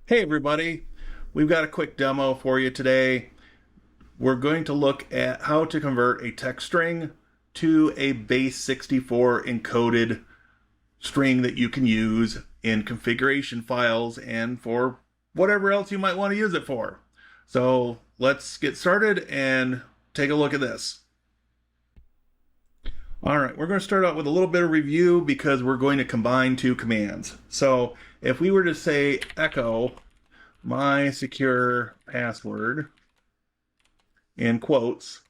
Hey everybody, we've got a quick demo for you today. We're going to look at how to convert a text string to a base 64 encoded string that you can use in configuration files and for whatever else you might want to use it for. So let's get started and take a look at this. All right, we're going to start out with a little bit of review because we're going to combine two commands. So if we were to say echo my secure password in quotes,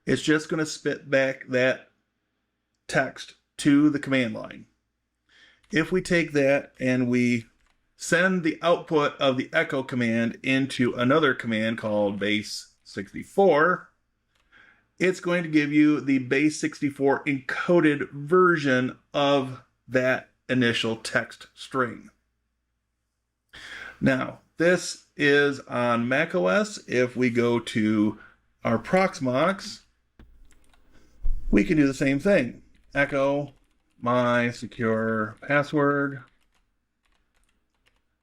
it's just going to spit back that text to the command line. If we take that and we send the output of the echo command into another command called base 64, it's going to give you the base 64 encoded version of that initial text string. Now, this is on macOS. If we go to our Proxmox, we can do the same thing. Echo my secure password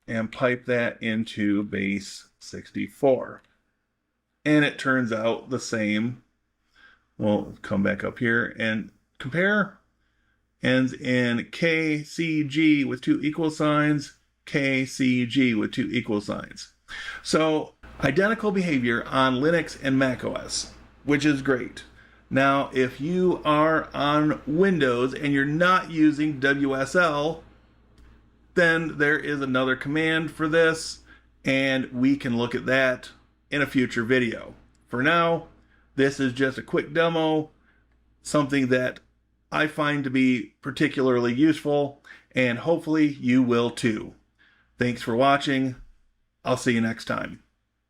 and pipe that into base 64. And it turns out the same. We'll come back up here and compare. Ends in KCG with two equal signs, KCG with two equal signs. So identical behavior on Linux and macOS, which is great. Now, if you are on Windows and you're not using WSL, then there is another command for this, and we can look at that in a future video. For now, this is just a quick demo, something that I find to be particularly useful, and hopefully you will too. Thanks for watching. I'll see you next time.